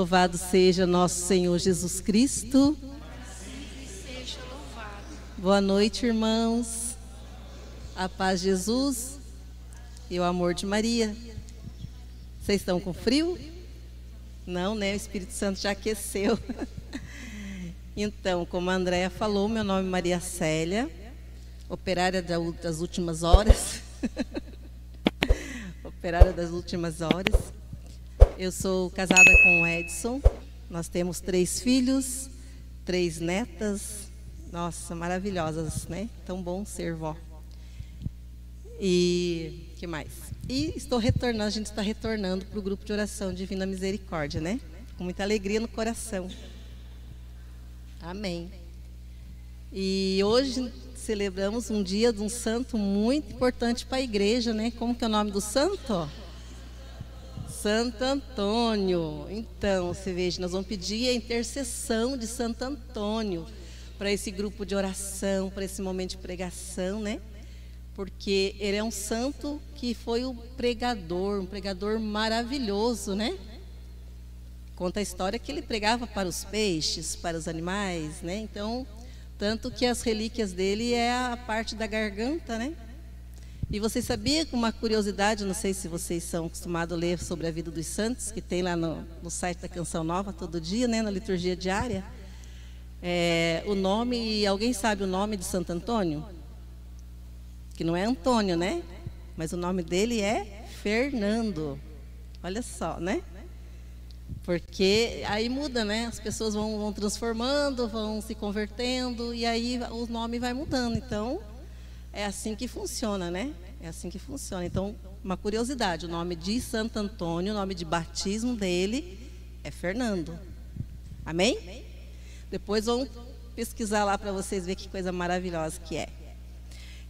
Louvado seja nosso Senhor Jesus Cristo. Seja louvado. Boa noite, irmãos. A paz de Jesus e o amor de Maria. Vocês estão com frio? Não, né? O Espírito Santo já aqueceu. Então, como a Andréia falou, meu nome é Maria Célia, operária das últimas horas. Operária das últimas horas. Eu sou casada com o Edson. Nós temos 3 filhos, 3 netas. Nossa, maravilhosas, né? Tão bom ser vó. E que mais? E estou retornando, a gente está retornando para o grupo de oração Divina Misericórdia, né? Com muita alegria no coração. Amém. E hoje celebramos um dia de um santo muito importante para a igreja, né? Como que é o nome do santo? Santo Antônio. Então, você veja, nós vamos pedir a intercessão de Santo Antônio para esse grupo de oração, para esse momento de pregação, né? Porque ele é um santo que foi um pregador maravilhoso, né? Conta a história que ele pregava para os peixes, para os animais, né? Então, tanto que as relíquias dele é a parte da garganta, né? E você sabia que uma curiosidade, não sei se vocês são acostumados a ler sobre a vida dos santos, que tem lá no site da Canção Nova todo dia, né? Na liturgia diária. O nome, alguém sabe o nome de Santo Antônio? Que não é Antônio, né? Mas o nome dele é Fernando. Olha só, né? Porque aí muda, né? As pessoas vão transformando, vão se convertendo e aí o nome vai mudando. Então, é assim que funciona, né? É assim que funciona. Então, uma curiosidade, o nome de Santo Antônio, o nome de batismo dele é Fernando. Amém? Depois vão pesquisar lá para vocês verem que coisa maravilhosa que é.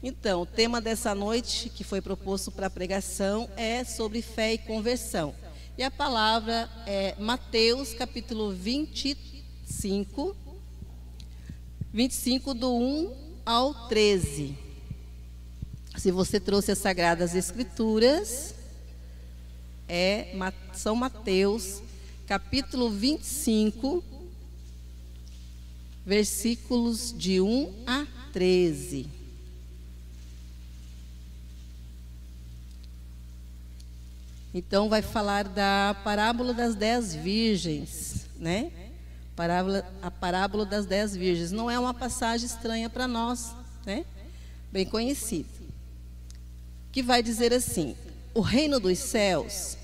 Então, o tema dessa noite, que foi proposto para a pregação, é sobre fé e conversão. E a palavra é Mateus, capítulo 25, do 1 ao 13. Se você trouxe as Sagradas Escrituras, São Mateus, capítulo 25, versículos de 1 a 13. Então, vai falar da parábola das 10 virgens, né? A parábola das 10 virgens. Não é uma passagem estranha para nós, né? Bem conhecida. Que vai dizer assim: o reino dos céus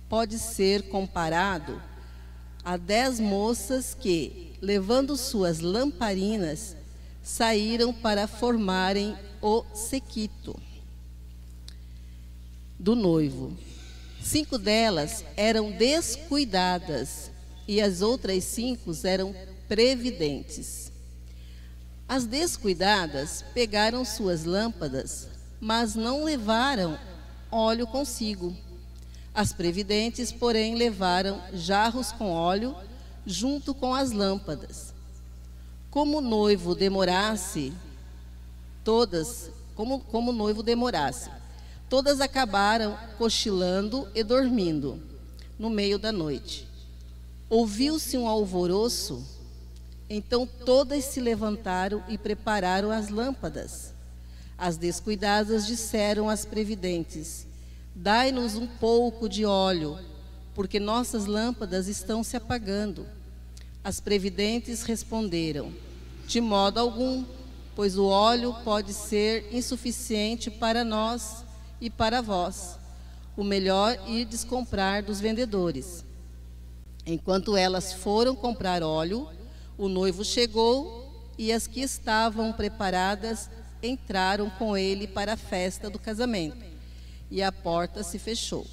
pode ser comparado a 10 moças que, levando suas lamparinas, saíram para formarem o séquito do noivo. 5 delas eram descuidadas e as outras 5 eram previdentes. As descuidadas pegaram suas lâmpadas, mas não levaram óleo consigo. As previdentes, porém, levaram jarros com óleo junto com as lâmpadas. Como o noivo demorasse, todas acabaram cochilando e dormindo no meio da noite. Ouviu-se um alvoroço, então todas se levantaram e prepararam as lâmpadas. As descuidadas disseram às previdentes: dai-nos um pouco de óleo, porque nossas lâmpadas estão se apagando. As previdentes responderam: de modo algum, pois o óleo pode ser insuficiente para nós e para vós. O melhor irdes comprar dos vendedores. Enquanto elas foram comprar óleo, o noivo chegou e as que estavam preparadas entraram com ele para a festa do casamento, e a porta se fechou.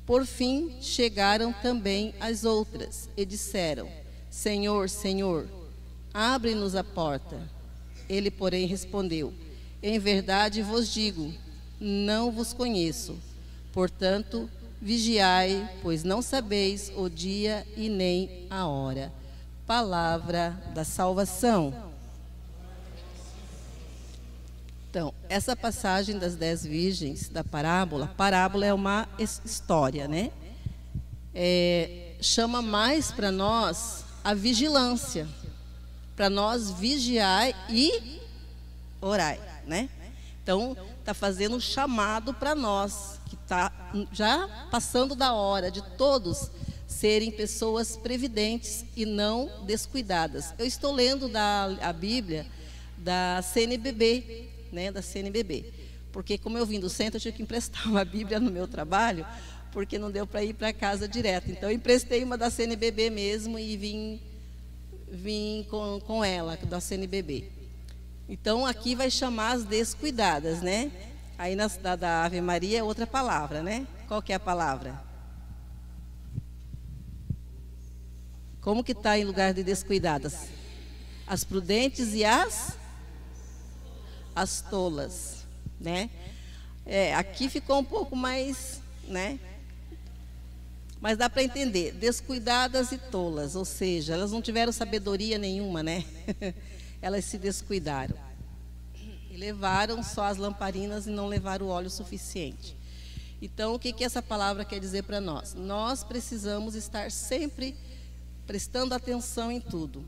Por fim, chegaram também as outras e disseram: Senhor, Senhor, abre-nos a porta. Ele, porém, respondeu: em verdade vos digo, não vos conheço. Portanto, vigiai, pois não sabeis o dia e nem a hora. Palavra da salvação. Então, essa passagem das 10 virgens da parábola é uma história, né? chama mais para nós a vigilância, para nós vigiar e orar, né? Então, está fazendo um chamado para nós, que está já passando da hora de todos serem pessoas previdentes e não descuidadas. Eu estou lendo a Bíblia da CNBB, né, da CNBB, porque como eu vim do centro, eu tive que emprestar uma Bíblia no meu trabalho, porque não deu para ir para casa direto. Então, eu emprestei uma da CNBB mesmo e vim com ela, da CNBB. Então, aqui vai chamar as descuidadas, né? Aí, da Ave Maria, é outra palavra, né? Qual que é a palavra? Como que está em lugar de descuidadas? As prudentes e as tolas, né? Aqui ficou um pouco mais, né? Mas dá para entender, descuidadas e tolas, ou seja, elas não tiveram sabedoria nenhuma, né? Elas se descuidaram e levaram só as lamparinas e não levaram o óleo suficiente. Então, o que essa palavra quer dizer para nós? Nós precisamos estar sempre prestando atenção em tudo.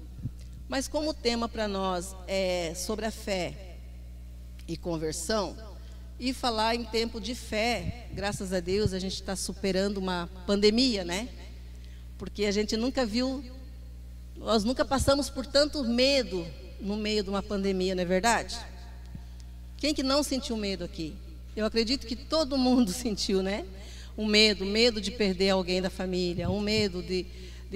Mas como o tema para nós é sobre a fé e conversão, e falar em tempo de fé, graças a Deus a gente está superando uma pandemia, né? Porque a gente nunca viu, nós nunca passamos por tanto medo no meio de uma pandemia, não é verdade? Quem que não sentiu medo aqui? Eu acredito que todo mundo sentiu, né? Um medo de perder alguém da família, um medo de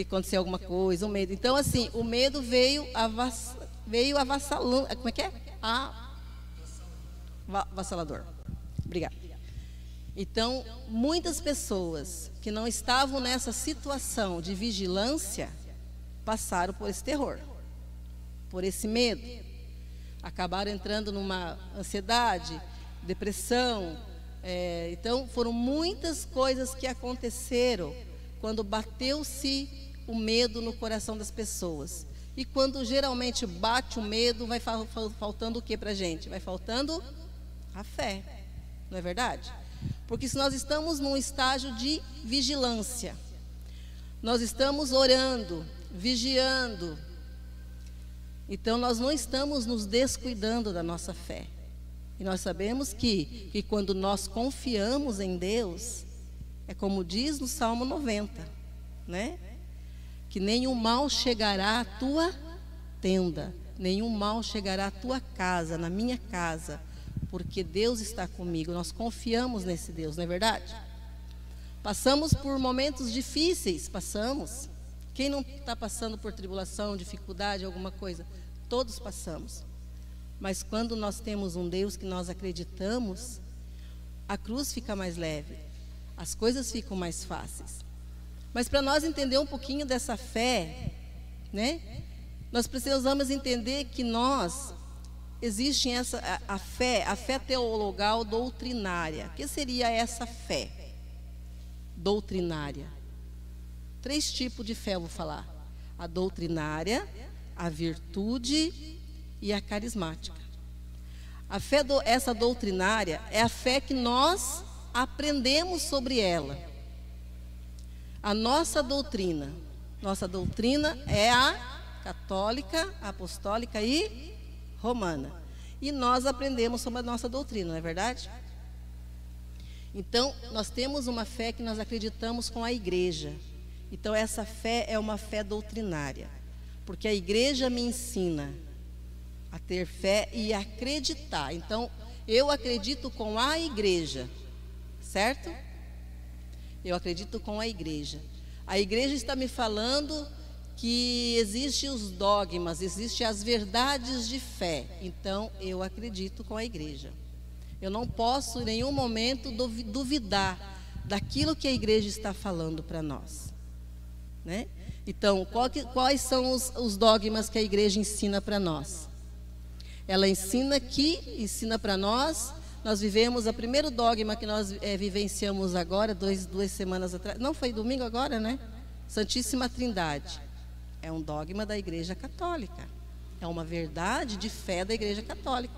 acontecer alguma coisa, um medo. Então, assim, o medo veio avassalando, como é que é? Avassalador. Obrigada. Então, muitas pessoas que não estavam nessa situação de vigilância passaram por esse terror, por esse medo. Acabaram entrando numa ansiedade, depressão. Então, foram muitas coisas que aconteceram quando bateu-se o medo no coração das pessoas. E quando geralmente bate o medo, vai faltando o que para a gente? Vai faltando a fé, não é verdade? Porque se nós estamos num estágio de vigilância, nós estamos orando, vigiando, então nós não estamos nos descuidando da nossa fé. E nós sabemos que quando nós confiamos em Deus, é como diz no Salmo 90, né? Que nenhum mal chegará à tua tenda, nenhum mal chegará à tua casa, na minha casa, porque Deus está comigo. Nós confiamos nesse Deus, não é verdade? Passamos por momentos difíceis, passamos. Quem não está passando por tribulação, dificuldade, alguma coisa? Todos passamos. Mas quando nós temos um Deus que nós acreditamos, a cruz fica mais leve, as coisas ficam mais fáceis. Mas para nós entender um pouquinho dessa fé, né? Nós precisamos entender que existe a fé teologal doutrinária. O que seria essa fé doutrinária? 3 tipos de fé eu vou falar: a doutrinária, a virtude e a carismática. A fé essa doutrinária é a fé que nós aprendemos sobre ela. A nossa doutrina é a católica, apostólica e romana. E nós aprendemos sobre a nossa doutrina, não é verdade? Então, nós temos uma fé que nós acreditamos com a igreja. Então, essa fé é uma fé doutrinária, porque a igreja me ensina a ter fé e acreditar. Então, eu acredito com a igreja, certo? Eu acredito com a igreja. A igreja está me falando que existem os dogmas, existem as verdades de fé. Então, eu acredito com a igreja. Eu não posso em nenhum momento duvidar daquilo que a igreja está falando para nós, né? Então, quais são os dogmas que a igreja ensina para nós? Ela ensina para nós vivemos o primeiro dogma que nós vivenciamos agora, 2 semanas atrás, não foi domingo agora, né? Santíssima Trindade. É um dogma da Igreja Católica. É uma verdade de fé da Igreja Católica.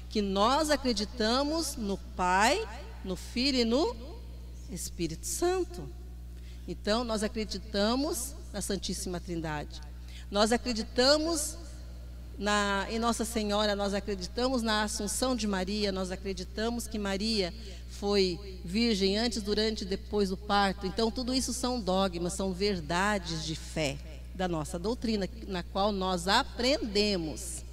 Que nós acreditamos no Pai, no Filho e no Espírito Santo. Então, nós acreditamos na Santíssima Trindade. Nós acreditamos em Nossa Senhora, nós acreditamos na Assunção de Maria, nós acreditamos que Maria foi virgem antes, durante e depois do parto. Então, tudo isso são dogmas, são verdades de fé da nossa doutrina, na qual nós aprendemos.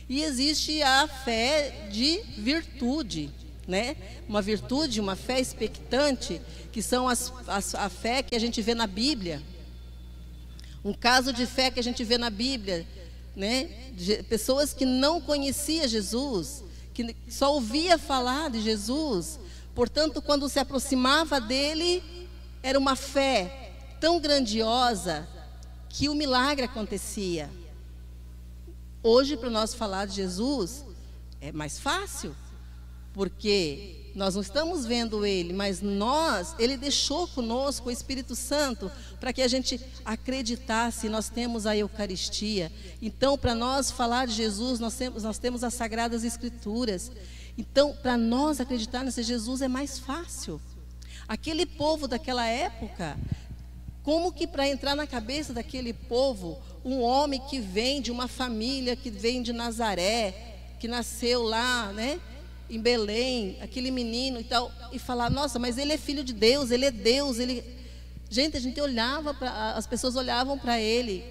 E existe a fé de virtude, né? Uma virtude, uma fé expectante, que são a fé que a gente vê na Bíblia. Um caso de fé que a gente vê na Bíblia, né? De pessoas que não conheciam Jesus, que só ouvia falar de Jesus, portanto, quando se aproximava dele, era uma fé tão grandiosa que o milagre acontecia. Hoje, para nós falar de Jesus, é mais fácil, porque nós não estamos vendo Ele, mas Ele deixou conosco o Espírito Santo para que a gente acreditasse. Nós temos a Eucaristia. Então, para nós falar de Jesus, nós temos as Sagradas Escrituras. Então, para nós acreditar nesse Jesus é mais fácil. Aquele povo daquela época, como que para entrar na cabeça daquele povo, um homem que vem de uma família, que vem de Nazaré, que nasceu lá, né, em Belém, aquele menino e tal, e falar, nossa, mas ele é filho de Deus, ele é Deus, Gente, a gente olhava, as pessoas olhavam para ele.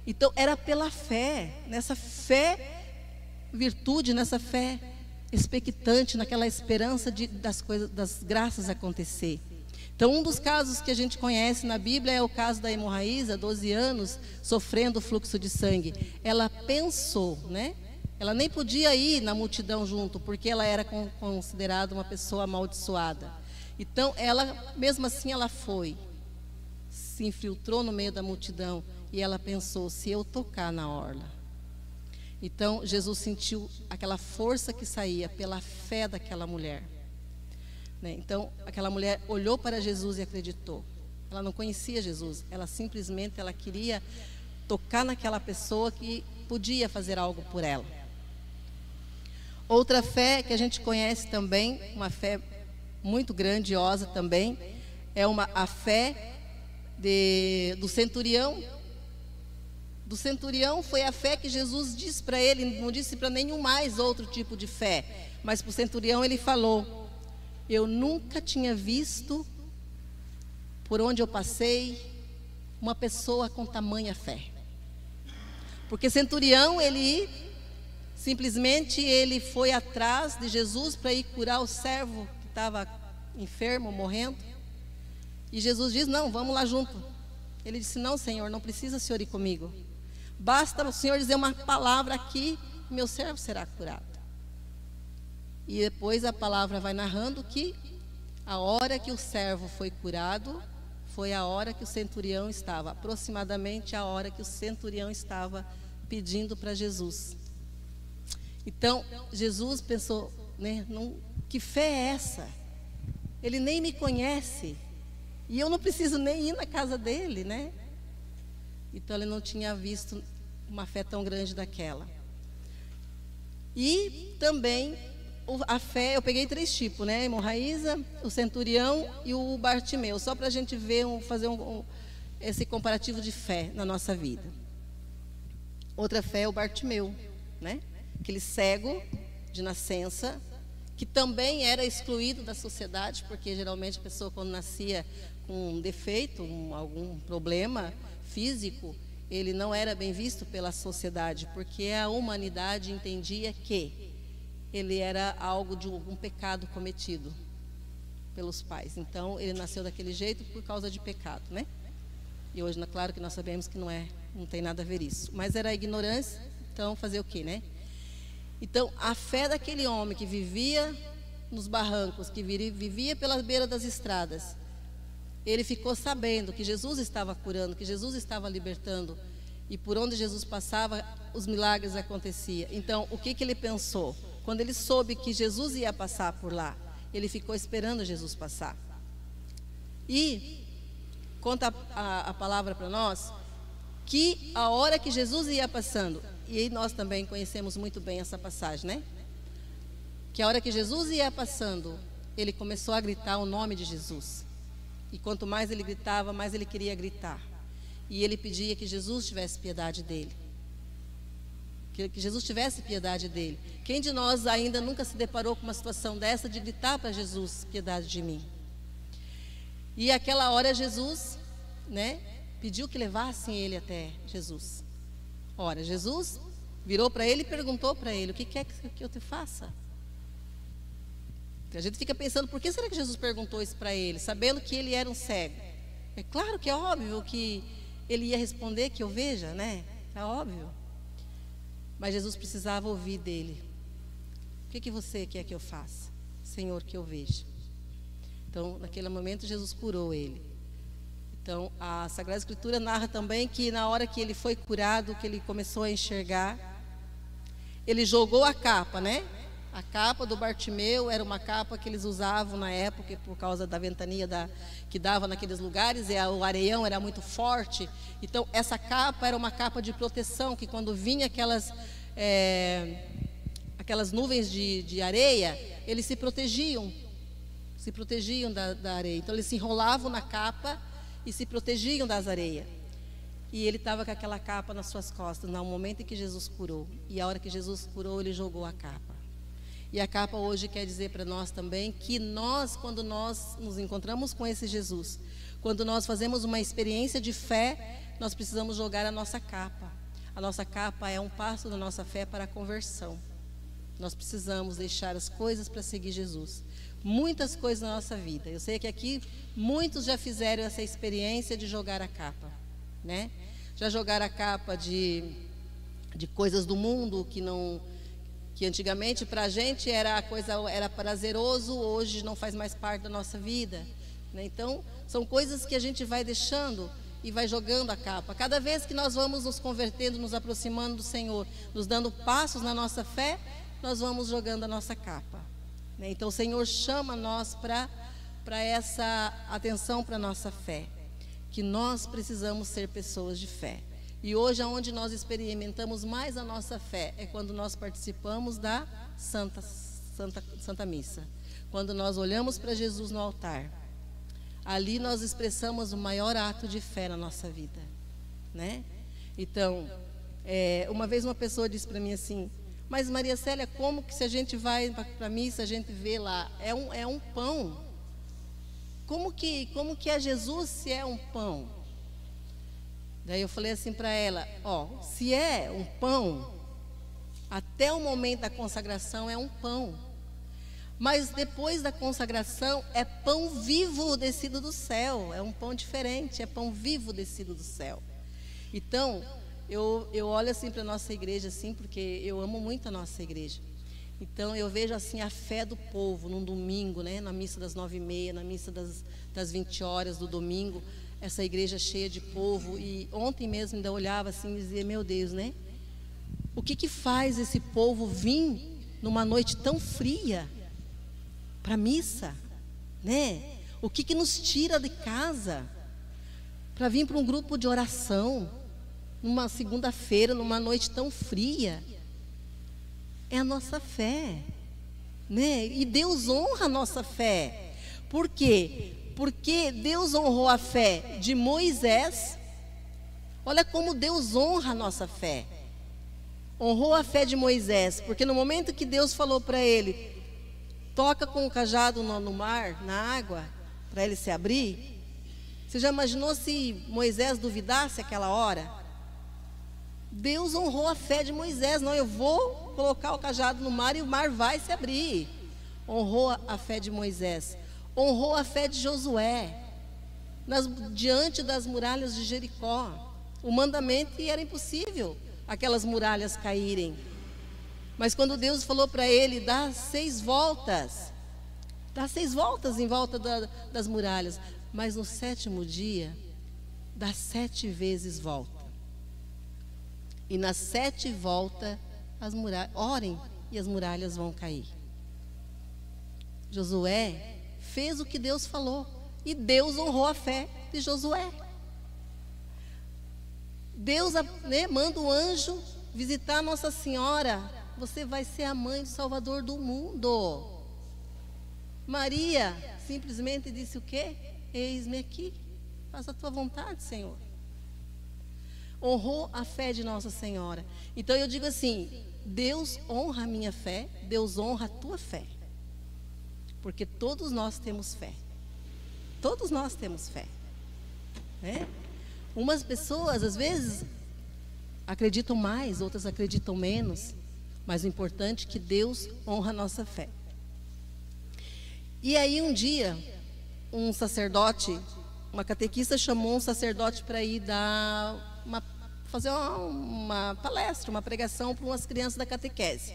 Então, era pela fé, nessa fé, virtude, nessa fé expectante, naquela esperança das coisas, das graças acontecer. Então, um dos casos que a gente conhece na Bíblia é o caso da hemorraísa, 12 anos, sofrendo fluxo de sangue. Ela pensou, né? Ela nem podia ir na multidão junto, porque ela era considerada uma pessoa amaldiçoada. Então, mesmo assim, ela foi, se infiltrou no meio da multidão e ela pensou, se eu tocar na orla. Então, Jesus sentiu aquela força que saía pela fé daquela mulher. Então, aquela mulher olhou para Jesus e acreditou. Ela não conhecia Jesus, ela simplesmente queria tocar naquela pessoa que podia fazer algo por ela. Outra fé que a gente conhece também, uma fé muito grandiosa também, é a fé do centurião. Do centurião foi a fé que Jesus disse para ele, não disse para nenhum mais outro tipo de fé, mas para o centurião ele falou, eu nunca tinha visto, por onde eu passei, uma pessoa com tamanha fé. Porque centurião, simplesmente ele foi atrás de Jesus para ir curar o servo que estava enfermo, morrendo. E Jesus diz, não, vamos lá junto. Ele disse, não, Senhor, não precisa o Senhor ir comigo. Basta o Senhor dizer uma palavra aqui, meu servo será curado. E depois a palavra vai narrando que a hora que o servo foi curado, foi a hora que o centurião estava, aproximadamente a hora que o centurião estava pedindo para Jesus. Então, Jesus pensou, né, que fé é essa? Ele nem me conhece, e eu não preciso nem ir na casa dele, né? Então, ele não tinha visto uma fé tão grande daquela. E também a fé, eu peguei 3 tipos, né? A hemorraísa, o centurião e o Bartimeu, só para a gente ver, fazer esse comparativo de fé na nossa vida. Outra fé é o Bartimeu, né? Aquele cego de nascença, que também era excluído da sociedade, porque geralmente a pessoa quando nascia com um defeito, algum problema físico, ele não era bem visto pela sociedade, porque a humanidade entendia que ele era algo de algum pecado cometido pelos pais. Então, ele nasceu daquele jeito por causa de pecado, né? E hoje, claro que nós sabemos que não tem nada a ver isso. Mas era a ignorância, então fazer o quê, né? Então, a fé daquele homem que vivia nos barrancos, que vivia pela beira das estradas, ele ficou sabendo que Jesus estava curando, que Jesus estava libertando, e por onde Jesus passava, os milagres aconteciam. Então, o que ele pensou? Quando ele soube que Jesus ia passar por lá, ele ficou esperando Jesus passar. E conta a palavra para nós que a hora que Jesus ia passando, e aí nós também conhecemos muito bem essa passagem, né? Que a hora que Jesus ia passando, ele começou a gritar o nome de Jesus. E quanto mais ele gritava, mais ele queria gritar. E ele pedia que Jesus tivesse piedade dele. Que Jesus tivesse piedade dele. Quem de nós ainda nunca se deparou com uma situação dessa de gritar para Jesus, piedade de mim? E aquela hora Jesus, né, pediu que levassem ele até Jesus. Ora, Jesus virou para ele e perguntou para ele: o que quer que eu te faça? A gente fica pensando, por que será que Jesus perguntou isso para ele, sabendo que ele era um cego? É claro que é óbvio que ele ia responder que eu veja, né? É óbvio. Mas Jesus precisava ouvir dele. O que você quer que eu faça? Senhor, que eu veja. Então, naquele momento, Jesus curou ele. Então, a Sagrada Escritura narra também que na hora que ele foi curado, que ele começou a enxergar, ele jogou a capa, né? A capa do Bartimeu era uma capa que eles usavam na época por causa da ventania que dava naqueles lugares, e o areião era muito forte. Então, essa capa era uma capa de proteção, que quando vinha aquelas nuvens de areia, eles se protegiam da areia. Então, eles se enrolavam na capa e se protegiam das areias. E ele estava com aquela capa nas suas costas, no momento em que Jesus curou. E a hora que Jesus curou, ele jogou a capa. E a capa hoje quer dizer para nós também que nós, quando nós nos encontramos com esse Jesus, quando nós fazemos uma experiência de fé, nós precisamos jogar a nossa capa. A nossa capa é um passo da nossa fé para a conversão. Nós precisamos deixar as coisas para seguir Jesus. Muitas coisas na nossa vida. Eu sei que aqui muitos já fizeram essa experiência de jogar a capa, né? Já jogaram a capa de coisas do mundo que antigamente para a gente era prazeroso, hoje não faz mais parte da nossa vida, né? Então, são coisas que a gente vai deixando e vai jogando a capa. Cada vez que nós vamos nos convertendo, nos aproximando do Senhor, nos dando passos na nossa fé, nós vamos jogando a nossa capa, né? Então, o Senhor chama nós para essa atenção para a nossa fé, que nós precisamos ser pessoas de fé. E hoje, onde nós experimentamos mais a nossa fé, é quando nós participamos da Santa Missa. Quando nós olhamos para Jesus no altar, ali nós expressamos o maior ato de fé na nossa vida, né? Então, uma vez uma pessoa disse para mim assim: mas Maria Célia, como que se a gente vai para a missa, a gente vê lá, é um pão? Como que é Jesus se é um pão? Daí eu falei assim para ela: se é um pão, até o momento da consagração é um pão. Mas depois da consagração é pão vivo descido do céu. É um pão diferente, é pão vivo descido do céu. Então, eu olho assim para a nossa igreja, assim, porque eu amo muito a nossa igreja. Então, eu vejo assim a fé do povo num domingo, né, na missa das 9h30, na missa das 20 horas do domingo. Essa igreja cheia de povo. E ontem mesmo ainda olhava assim e dizia: meu Deus, né? O que faz esse povo vir numa noite tão fria para a missa, né? O que nos tira de casa para vir para um grupo de oração numa segunda-feira, numa noite tão fria? É a nossa fé, né? E Deus honra a nossa fé. Por quê? Porque Deus honrou a fé de Moisés. Olha como Deus honra a nossa fé. Honrou a fé de Moisés, porque no momento que Deus falou para ele: toca com o cajado no mar, na água, para ele se abrir. Você já imaginou se Moisés duvidasse aquela hora? Deus honrou a fé de Moisés. Não, eu vou colocar o cajado no mar e o mar vai se abrir. Honrou a fé de Moisés. Honrou a fé de Josué, diante das muralhas de Jericó. O mandamento, e era impossível aquelas muralhas caírem. Mas quando Deus falou para ele: dá 6 voltas em volta das muralhas, mas no 7º dia, dá 7 vezes volta. E nas 7 voltas, orem e as muralhas vão cair. Josué fez o que Deus falou, e Deus honrou a fé de Josué. Deus, né, manda o anjo visitar Nossa Senhora. Você vai ser a mãe do Salvador do mundo. Maria simplesmente disse o quê? eis-me aqui, faça a tua vontade, Senhor. Honrou a fé de Nossa Senhora. Então eu digo assim, Deus honra a minha fé, Deus honra a tua fé. Porque todos nós temos fé. Todos nós temos fé. Né? Umas pessoas, às vezes, acreditam mais, outras acreditam menos. Mas o importante é que Deus honra a nossa fé. E aí um dia, um sacerdote, uma catequista chamou um sacerdote para ir fazer uma palestra, uma pregação para umas crianças da catequese.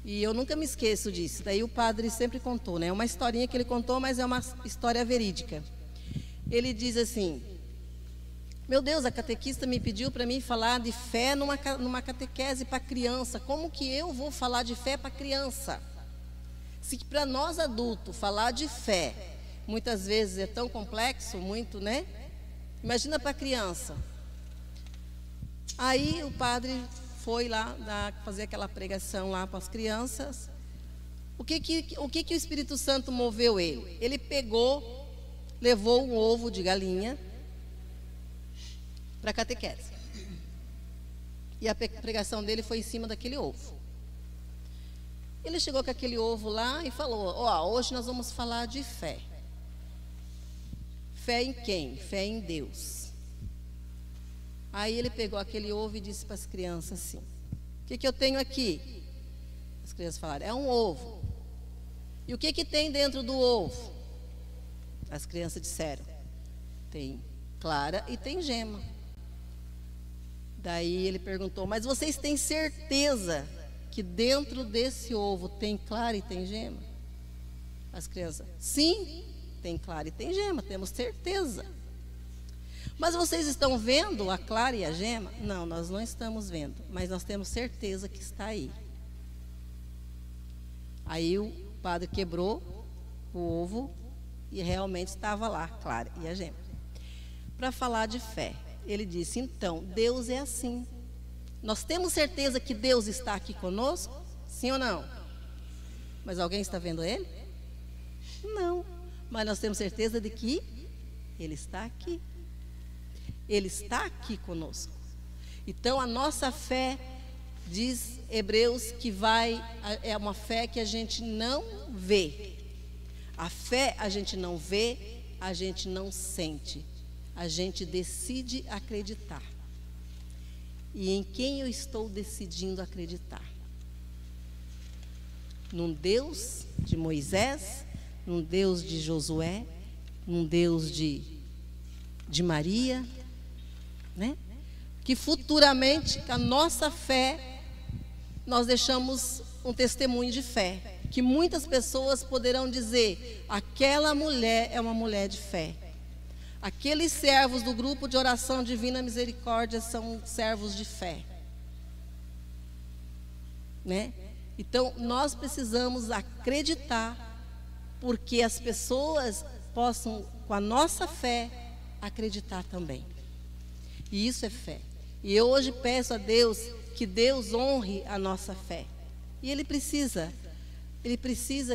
E eu nunca me esqueço disso. Daí o padre sempre contou, né? É uma historinha que ele contou, mas é uma história verídica. Ele diz assim: meu Deus, a catequista me pediu para mim falar de fé numa catequese para criança. Como que eu vou falar de fé para criança? Se para nós adultos falar de fé muitas vezes é tão complexo, muito, né? Imagina para criança. Aí o padre foi lá fazer aquela pregação lá para as crianças. O que o Espírito Santo moveu ele? Ele pegou, levou um ovo de galinha para a catequese. E a pregação dele foi em cima daquele ovo. Ele chegou com aquele ovo lá e falou: hoje nós vamos falar de fé. Fé em quem? Fé em Deus. Aí ele pegou aquele ovo e disse para as crianças assim: o que eu tenho aqui? As crianças falaram: é um ovo. E o que tem dentro do ovo? As crianças disseram: tem clara e tem gema. Daí ele perguntou: mas vocês têm certeza que dentro desse ovo tem clara e tem gema? As crianças: sim, tem clara e tem gema, temos certeza. Mas vocês estão vendo a clara e a gema? Não, nós não estamos vendo, mas nós temos certeza que está aí. Aí o padre quebrou o ovo e realmente estava lá, clara e a gema. Para falar de fé, ele disse: então, Deus é assim. Nós temos certeza que Deus está aqui conosco? Sim ou não? Mas alguém está vendo Ele? Não. Mas nós temos certeza de que Ele está aqui. Ele está aqui conosco. Então a nossa fé, diz Hebreus, que é uma fé que a gente não vê. A fé a gente não vê, a gente não sente. A gente decide acreditar. E em quem eu estou decidindo acreditar? Num Deus de Moisés, num Deus de Josué, num Deus de Maria, né? Que futuramente, com a nossa fé, nós deixamos um testemunho de fé. Que muitas pessoas poderão dizer: aquela mulher é uma mulher de fé. Aqueles servos do grupo de oração Divina Misericórdia são servos de fé, né? Então nós precisamos acreditar, porque as pessoas possam, com a nossa fé, acreditar também. E isso é fé. E eu hoje peço a Deus que Deus honre a nossa fé. E Ele precisa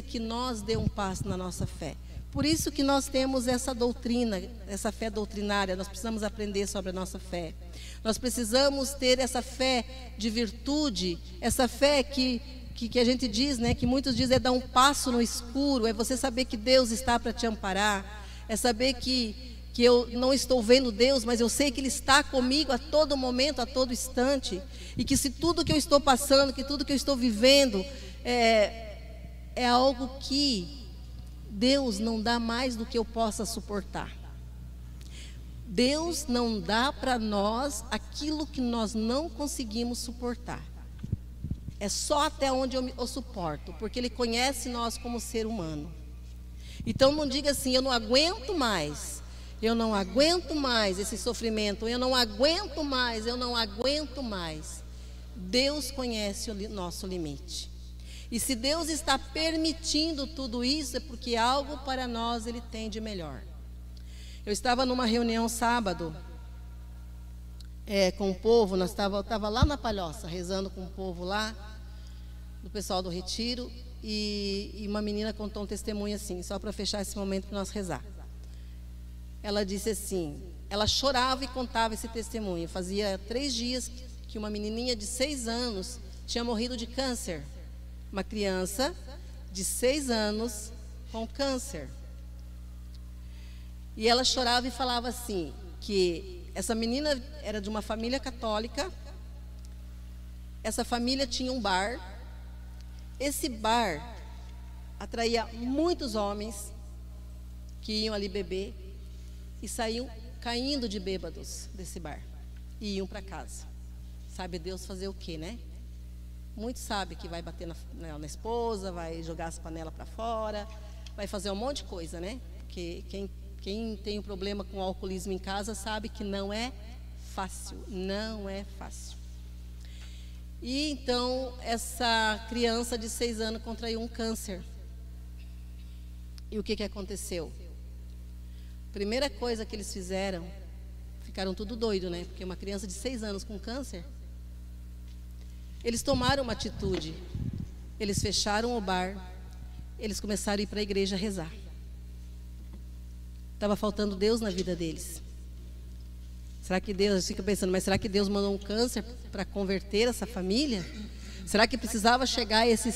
que nós dê um passo na nossa fé. Por isso que nós temos essa doutrina, essa fé doutrinária. Nós precisamos aprender sobre a nossa fé. Nós precisamos ter essa fé de virtude, essa fé que a gente diz, né, que muitos dizem é dar um passo no escuro, é você saber que Deus está para te amparar, é saber que eu não estou vendo Deus, mas eu sei que Ele está comigo a todo momento, a todo instante, e que se tudo que eu estou passando, que tudo que eu estou vivendo é algo que Deus não dá mais do que eu possa suportar. Deus não dá para nós aquilo que nós não conseguimos suportar. É só até onde eu suporto, porque Ele conhece nós como ser humano. Então não diga assim: eu não aguento mais, eu não aguento mais esse sofrimento, eu não aguento mais, eu não aguento mais. Deus conhece o nosso limite. E se Deus está permitindo tudo isso, é porque algo para nós Ele tem de melhor. Eu estava numa reunião sábado com o povo, eu estava lá na Palhoça, rezando com o povo lá, do pessoal do retiro, e uma menina contou um testemunho assim, só para fechar esse momento para nós rezar. Ela disse assim, ela chorava e contava esse testemunho. Fazia 3 dias que uma menininha de 6 anos tinha morrido de câncer. Uma criança de 6 anos com câncer. E ela chorava e falava assim, que essa menina era de uma família católica. Essa família tinha um bar. Esse bar atraía muitos homens que iam ali beber e saíam caindo de bêbados desse bar e iam para casa. Sabe Deus fazer o quê, né? Muitos sabem que vai bater na esposa, vai jogar as panelas para fora, vai fazer um monte de coisa, né? Porque quem tem um problema com o alcoolismo em casa sabe que não é fácil, não é fácil. E então essa criança de 6 anos contraiu um câncer. E o que aconteceu? Primeira coisa que eles fizeram, ficaram tudo doido, né? Porque uma criança de 6 anos com câncer. Eles tomaram uma atitude. Eles fecharam o bar. Eles começaram a ir para a igreja rezar. Estava faltando Deus na vida deles. Será que Deus, fica pensando, mas será que Deus mandou um câncer para converter essa família? Será que precisava chegar a esse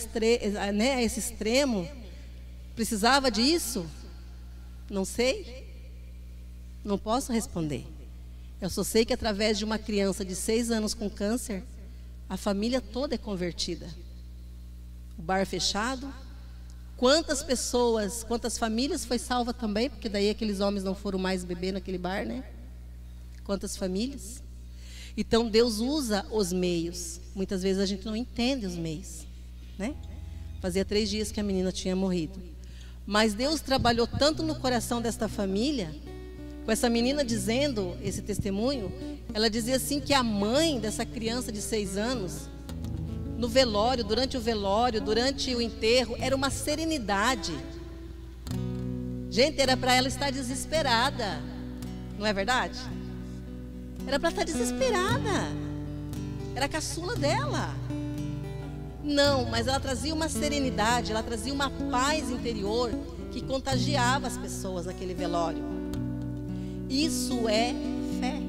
extremo? Precisava disso? Não sei. Não posso responder. Eu só sei que através de uma criança de 6 anos com câncer, a família toda é convertida. O bar fechado. Quantas pessoas, quantas famílias foi salva também, porque daí aqueles homens não foram mais beber naquele bar, né? Quantas famílias? Então Deus usa os meios. Muitas vezes a gente não entende os meios, né? Fazia 3 dias que a menina tinha morrido. Mas Deus trabalhou tanto no coração desta família, com essa menina dizendo esse testemunho. Ela dizia assim que a mãe dessa criança de 6 anos, no velório, durante o enterro, era uma serenidade. Gente, era para ela estar desesperada. Não é verdade? Era para estar desesperada. Era a caçula dela. Não, mas ela trazia uma serenidade, ela trazia uma paz interior que contagiava as pessoas naquele velório. Isso é fé.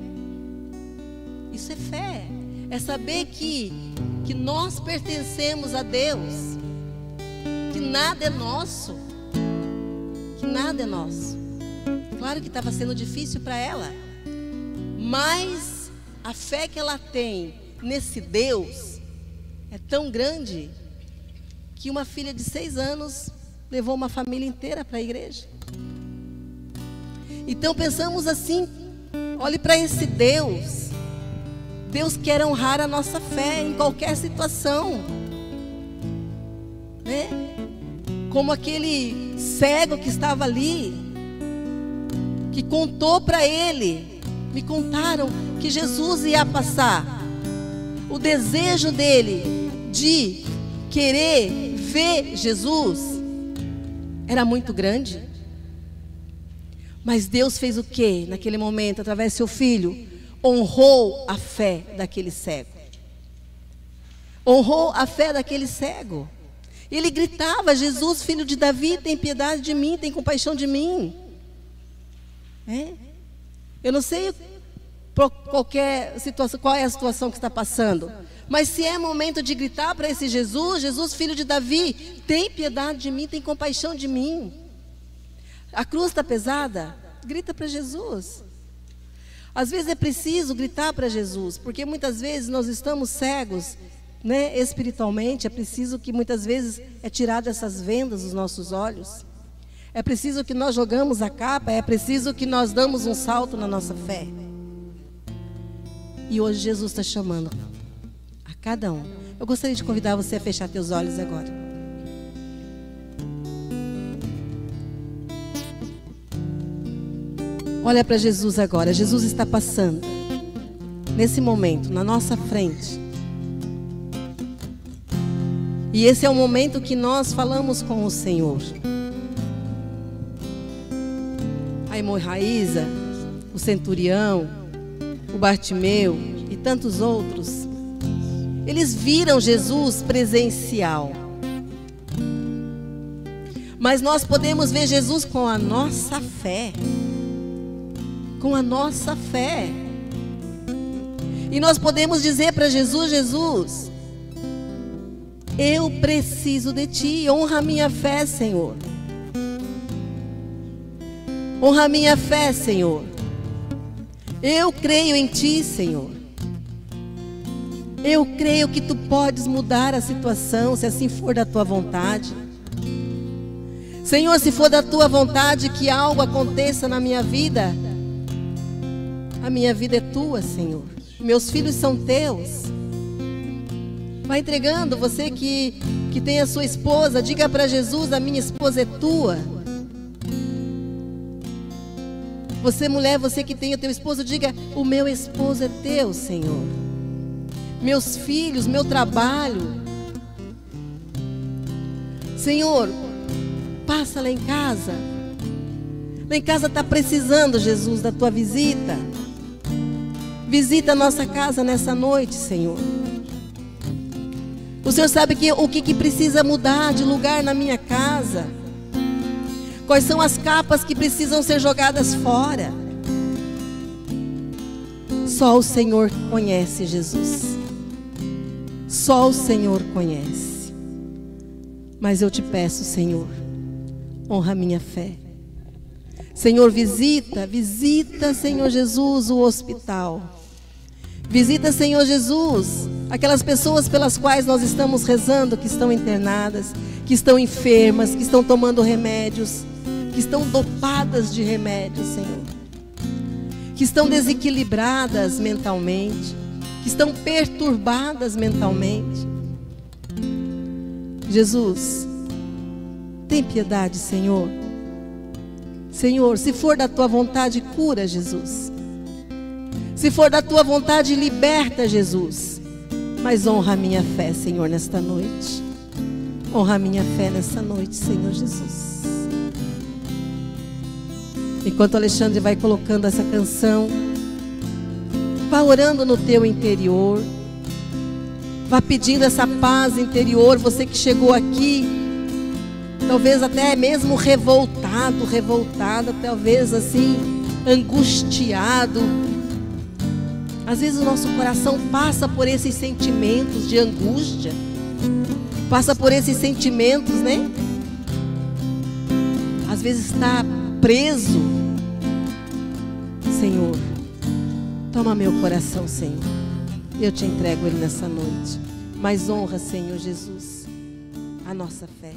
Isso é fé. É saber que nós pertencemos a Deus. Que nada é nosso. Que nada é nosso. Claro que estava sendo difícil para ela. Mas a fé que ela tem nesse Deus é tão grande que uma filha de 6 anos levou uma família inteira para a igreja. Então pensamos assim, olhe para esse Deus. Deus quer honrar a nossa fé em qualquer situação, né? Como aquele cego que estava ali, que contou para ele, me contaram que Jesus ia passar. O desejo dele de querer ver Jesus era muito grande. Mas Deus fez o quê naquele momento, através do seu filho? Honrou a fé daquele cego. Honrou a fé daquele cego. Ele gritava: Jesus, filho de Davi, tem piedade de mim, tem compaixão de mim. Eu não sei qualquer situação, qual é a situação que está passando, mas se é momento de gritar para esse Jesus: Jesus, filho de Davi, tem piedade de mim, tem compaixão de mim. A cruz está pesada? Grita para Jesus. Às vezes é preciso gritar para Jesus, porque muitas vezes nós estamos cegos, né, espiritualmente. É preciso que muitas vezes é tirado essas vendas dos nossos olhos. É preciso que nós jogamos a capa, é preciso que nós damos um salto na nossa fé. E hoje Jesus está chamando a cada um. Eu gostaria de convidar você a fechar teus olhos agora. Olha para Jesus agora. Jesus está passando nesse momento na nossa frente. E esse é o momento que nós falamos com o Senhor. A hemorraíza, o centurião, o Bartimeu e tantos outros, eles viram Jesus presencial. Mas nós podemos ver Jesus com a nossa fé. Com a nossa fé. E nós podemos dizer para Jesus: Jesus, eu preciso de Ti, honra a minha fé, Senhor. Honra a minha fé, Senhor. Eu creio em Ti, Senhor. Eu creio que Tu podes mudar a situação, se assim for da Tua vontade. Senhor, se for da Tua vontade que algo aconteça na minha vida, a minha vida é Tua, Senhor. Meus filhos são Teus. Vai entregando, você que tem a sua esposa, diga para Jesus: a minha esposa é Tua. Você mulher, você que tem o teu esposo, diga: o meu esposo é Teu, Senhor. Meus filhos, meu trabalho. Senhor, passa lá em casa. Lá em casa está precisando, Jesus, da Tua visita. Visita a nossa casa nessa noite, Senhor. O Senhor sabe o que precisa mudar de lugar na minha casa. Quais são as capas que precisam ser jogadas fora. Só o Senhor conhece, Jesus. Só o Senhor conhece. Mas eu te peço, Senhor, honra a minha fé. Senhor, visita, Senhor Jesus, o hospital. Visita, Senhor Jesus, aquelas pessoas pelas quais nós estamos rezando, que estão internadas, que estão enfermas, que estão tomando remédios, que estão dopadas de remédios, Senhor. Que estão desequilibradas mentalmente, que estão perturbadas mentalmente. Jesus, tem piedade, Senhor. Senhor, se for da Tua vontade, cura, Jesus. Se for da Tua vontade, liberta, Jesus. Mas honra a minha fé, Senhor, nesta noite. Honra a minha fé nesta noite, Senhor Jesus. Enquanto Alexandre vai colocando essa canção, vá orando no teu interior. Vá pedindo essa paz interior. Você que chegou aqui, talvez até mesmo revoltado, revoltada, talvez assim, angustiado. Às vezes o nosso coração passa por esses sentimentos de angústia, passa por esses sentimentos, né? Às vezes está preso. Senhor, toma meu coração, Senhor. Eu te entrego ele nessa noite. Mas honra, Senhor Jesus, a nossa fé.